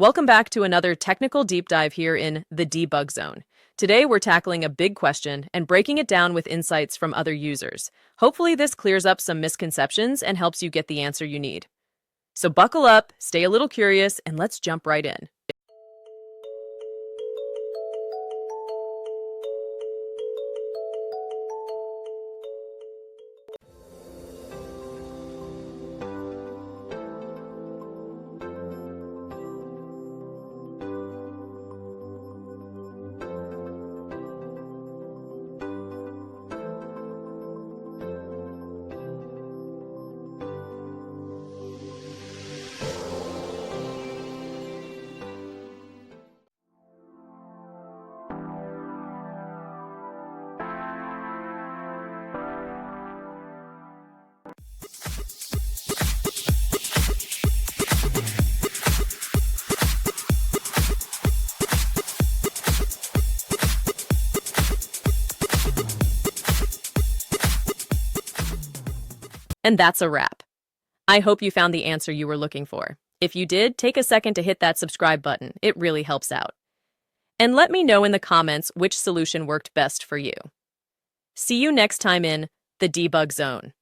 Welcome back to another technical deep dive here in the debug zone. Today, we're tackling a big question and breaking it down with insights from other users. Hopefully, this clears up some misconceptions and helps you get the answer you need. So buckle up, stay a little curious, and let's jump right in. And that's a wrap. I hope you found the answer you were looking for. If you did, take a second to hit that subscribe button. It really helps out. And let me know in the comments which solution worked best for you. See you next time in the debug zone.